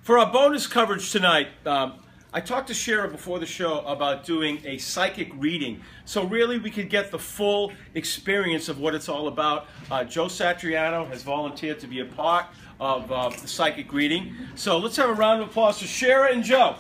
For our bonus coverage tonight, I talked to Shira before the show about doing a psychic reading. So really we could get the full experience of what it's all about. Joe Satriano has volunteered to be a part of the psychic reading. So let's have a round of applause for Shira and Joe.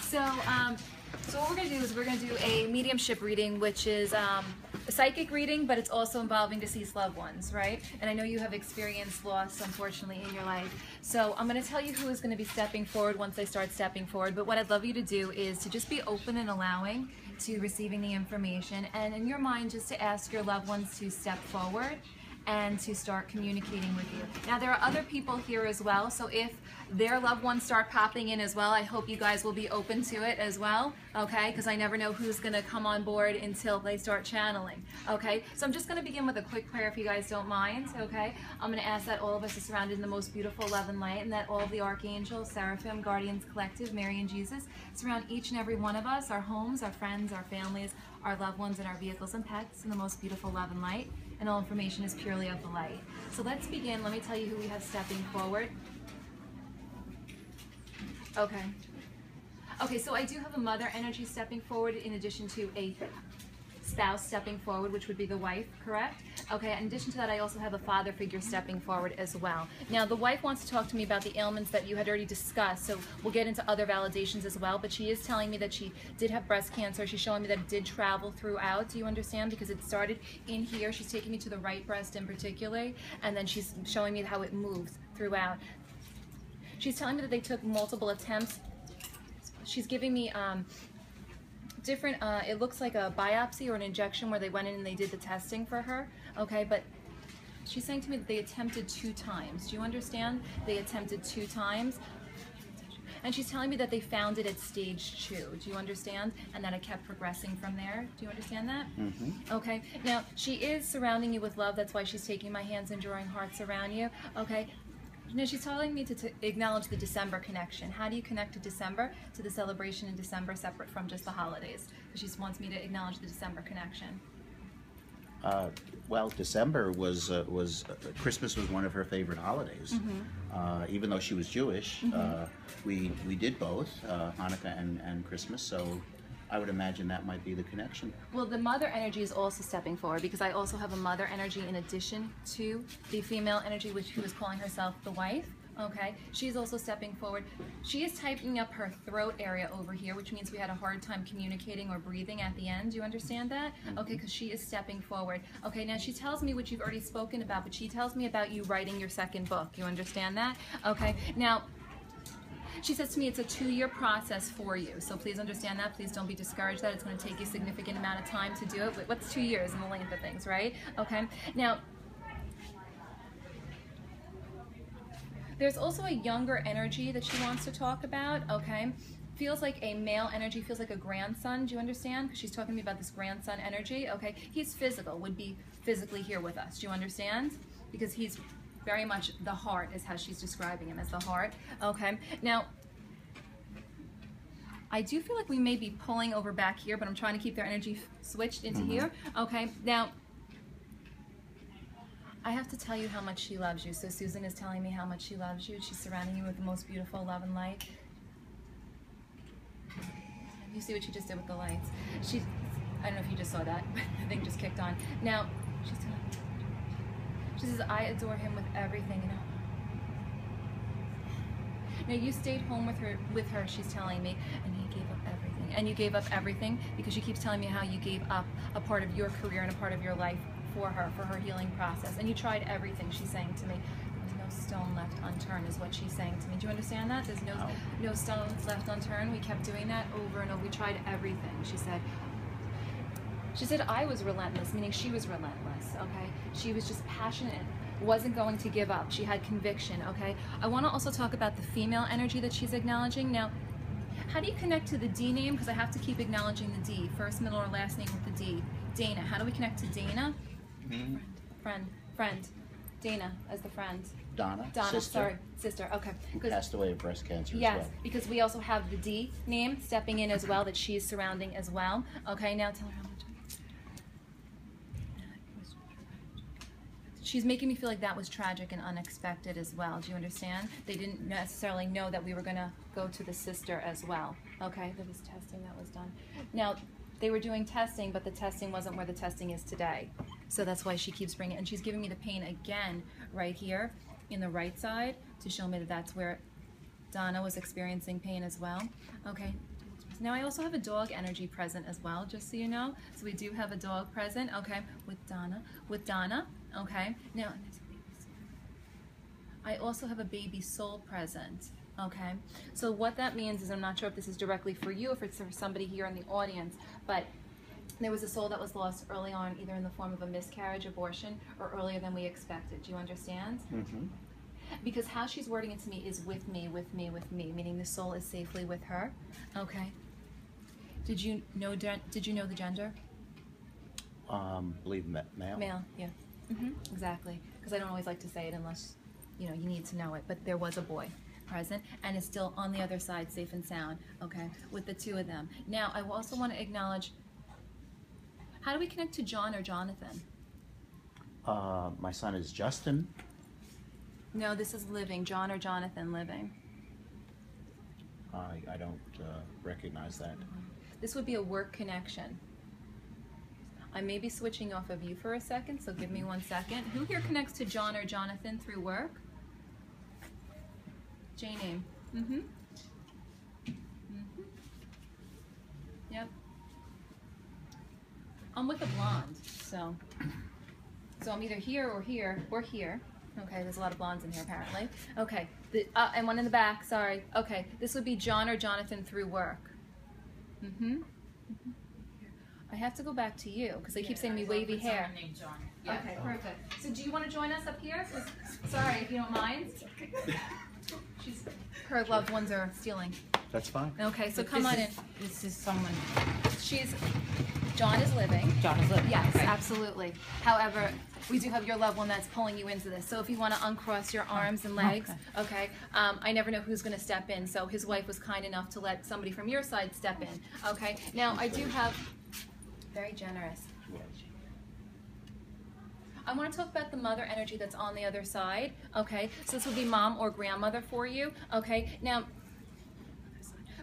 So what we're going to do is we're going to do a mediumship reading, which is a psychic reading, but it's also involving deceased loved ones, right? And I know you have experienced loss, unfortunately, in your life. So I'm going to tell you who is going to be stepping forward once they start stepping forward. But what I'd love you to do is to just be open and allowing to receiving the information. And in your mind, just to ask your loved ones to step forward and to start communicating with you. Now there are other people here as well, so if their loved ones start popping in as well, I hope you guys will be open to it as well, okay? Because I never know who's gonna come on board until they start channeling, okay? So I'm just gonna begin with a quick prayer if you guys don't mind, okay? I'm gonna ask that all of us are surrounded in the most beautiful love and light, and that all of the archangels, seraphim, guardians, collective, Mary and Jesus, surround each and every one of us, our homes, our friends, our families, our loved ones, and our vehicles and pets in the most beautiful love and light. And all information is purely of the light. So let's begin. Let me tell you who we have stepping forward. Okay. Okay, so I do have a mother energy stepping forward in addition to a spouse stepping forward, which would be the wife, correct? Okay, in addition to that, I also have a father figure stepping forward as well. Now, the wife wants to talk to me about the ailments that you had already discussed, so we'll get into other validations as well, but she is telling me that she did have breast cancer. She's showing me that it did travel throughout. Do you understand? Because it started in here. She's taking me to the right breast in particular, and then she's showing me how it moves throughout. She's telling me that they took multiple attempts. She's giving me different, it looks like a biopsy or an injection where they went in and they did the testing for her, okay, but she's saying to me that they attempted 2 times. Do you understand? They attempted 2 times. And she's telling me that they found it at stage 2. Do you understand? And that it kept progressing from there. Do you understand that? Mm-hmm. Okay. Now, she is surrounding you with love. That's why she's taking my hands and drawing hearts around you. Okay. Now she's telling me to acknowledge the December connection. How do you connect to December, to the celebration in December, separate from just the holidays? She just wants me to acknowledge the December connection. Well, December was Christmas was one of her favorite holidays. Mm-hmm. Even though she was Jewish, mm-hmm. we did both Hanukkah and Christmas. So I would imagine that might be the connection. Well, the mother energy is also stepping forward because I also have a mother energy in addition to the female energy, who is calling herself the wife. Okay, she's also stepping forward. She is tightening up her throat area over here, which means we had a hard time communicating or breathing at the end. Do you understand that? Mm-hmm. Okay, because she is stepping forward. Okay, now she tells me what you've already spoken about, but she tells me about you writing your 2nd book. You understand that? Okay, now she says to me it's a 2-year process for you, so please understand that. Please don't be discouraged that it's going to take you a significant amount of time to do it. What's 2 years in the length of things, right? Okay, now there's also a younger energy that she wants to talk about, okay? Feels like a male energy, feels like a grandson, do you understand? Because she's talking to me about this grandson energy, okay? He's physical, would be physically here with us, do you understand? Because he's very much the heart is how she's describing him, as the heart, okay? Now, I do feel like we may be pulling over back here, but I'm trying to keep their energy switched into here, okay? Now, I have to tell you how much she loves you. So Susan is telling me how much she loves you. She's surrounding you with the most beautiful love and light. You see what she just did with the lights? I don't know if you just saw that, but the thing just kicked on. Now, she says, I adore him with everything, you know. Now you stayed home with her, she's telling me, and he gave up everything. And you gave up everything because she keeps telling me how you gave up a part of your career and a part of your life for her healing process. And you tried everything, she's saying to me. There's no stone left unturned is what she's saying to me. Do you understand that? There's no stones left unturned. We kept doing that over and over. We tried everything, she said. She said I was relentless, meaning she was relentless, okay? She was just passionate, wasn't going to give up. She had conviction, okay? I want to also talk about the female energy that she's acknowledging. Now, how do you connect to the D name? Because I have to keep acknowledging the D. First, middle, or last name with the D. Dana. How do we connect to Dana? Mm-hmm. Friend. Dana as the friend. Donna, sister. Sorry, sister, okay. Who passed away of breast cancer yes, as well. Because we also have the D name stepping in as well that she's surrounding as well. Okay, now tell her how much. she's making me feel like that was tragic and unexpected as well. Do you understand? They didn't necessarily know that we were going to go to the sister as well. Okay, there was testing that was done. Now, they were doing testing, but the testing wasn't where the testing is today. So that's why she keeps bringing it. And she's giving me the pain again right here in the right side to show me that that's where Donna was experiencing pain as well. Okay. Now I also have a dog energy present as well, just so you know. So we do have a dog present, okay, with Donna, okay. Now, I also have a baby soul present, okay. So what that means is, I'm not sure if this is directly for you, if it's for somebody here in the audience, but there was a soul that was lost early on, either in the form of a miscarriage, abortion, or earlier than we expected. Do you understand? Mm-hmm. Because how she's wording it to me is with me, meaning the soul is safely with her, okay. Did you know the gender? Believe male. Male, yeah. Exactly. Because I don't always like to say it unless, you need to know it. But there was a boy present and is still on the other side, safe and sound, okay, with the two of them. Now, I also want to acknowledge, how do we connect to John or Jonathan? My son is Justin. No, this is living. John or Jonathan living. I don't recognize that. This would be a work connection. I may be switching off of you for a second, so give me 1 second. Who here connects to John or Jonathan through work? J-name. Yep. I'm with a blonde, so I'm either here or here or here. Okay, there's a lot of blondes in here apparently. Okay, and one in the back, sorry. Okay, this would be John or Jonathan through work. I have to go back to you because they keep saying to me wavy hair. Named John. Yeah. Okay, perfect. So do you want to join us up here? Sorry, if you don't mind. Her loved ones are stealing. That's fine. Okay, so come on in. This is someone. John is living. John is living. Yes, okay. Absolutely. However, we do have your loved one that's pulling you into this. So if you want to uncross your arms and legs, okay. I never know who's going to step in. So his wife was kind enough to let somebody from your side step in. Okay. Now I do have, very generous. I want to talk about the mother energy that's on the other side. Okay. So this would be mom or grandmother for you. Okay. Now.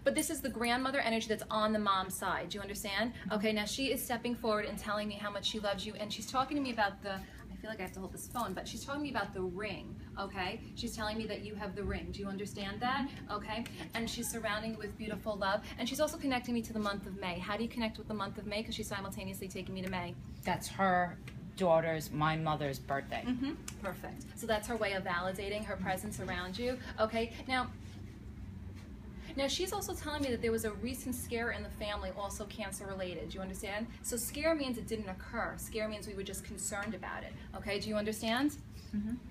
But this is the grandmother energy that's on the mom's side. Do you understand? Okay, now she is stepping forward and telling me how much she loves you, and she's talking to me about I feel like I have to hold this phone, but she's talking to me about the ring, okay? She's telling me that you have the ring. Do you understand that? Okay? And she's surrounding you with beautiful love, and she's also connecting me to the month of May. How do you connect with the month of May? Because she's simultaneously taking me to May. That's her my mother's birthday. Perfect. So that's her way of validating her presence around you, okay? Now she's also telling me that there was a recent scare in the family, also cancer related. Do you understand? So scare means it didn't occur. Scare means we were just concerned about it. Okay, do you understand?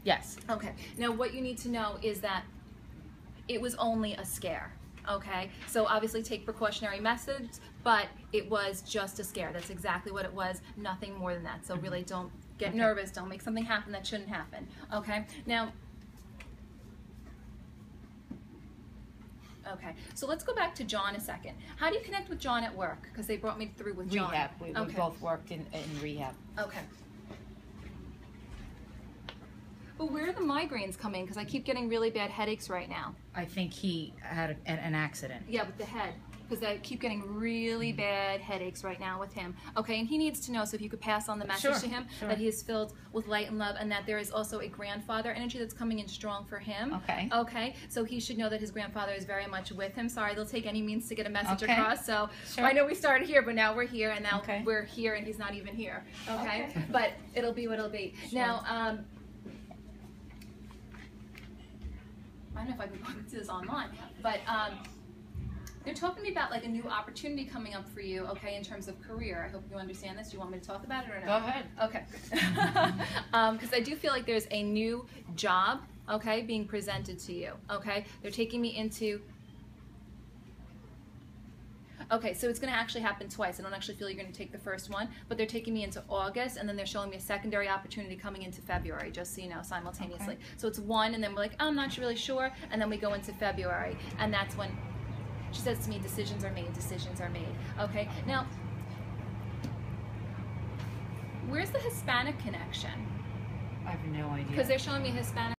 Yes. Okay, now what you need to know is that it was only a scare. Okay, so obviously take precautionary methods, but it was just a scare. That's exactly what it was, nothing more than that. So really don't get nervous, don't make something happen that shouldn't happen. Okay, now, okay, so let's go back to John a second. How do you connect with John at work? Because they brought me through with John. Rehab. We both worked in rehab. Okay. But where are the migraines coming? Because I keep getting really bad headaches right now. I think he had an accident. Yeah, with the head. Because I keep getting really bad headaches right now with him. Okay, and he needs to know, so if you could pass on the message to him, that he is filled with light and love, and that there is also a grandfather energy that's coming in strong for him. Okay. Okay, so he should know that his grandfather is very much with him. Sorry, they'll take any means to get a message across. So I know we started here, but now we're here, and now we're here, and he's not even here. Okay, but it'll be what it'll be. Now, I don't know if I can go into this online, but they're talking to me about like a new opportunity coming up for you, okay, in terms of career. I hope you understand this. Do you want me to talk about it or no? Go ahead. Okay. Because I do feel like there's a new job, okay, being presented to you, okay? They're taking me into... Okay, so it's going to actually happen twice. I don't actually feel you're going to take the first one, but they're taking me into August, and then they're showing me a secondary opportunity coming into February, just so you know, simultaneously. Okay. So it's one, and then we're like, oh, I'm not really sure, and then we go into February, and that's when she says to me, decisions are made, decisions are made. Okay, now, where's the Hispanic connection? I have no idea. Because they're showing me Hispanic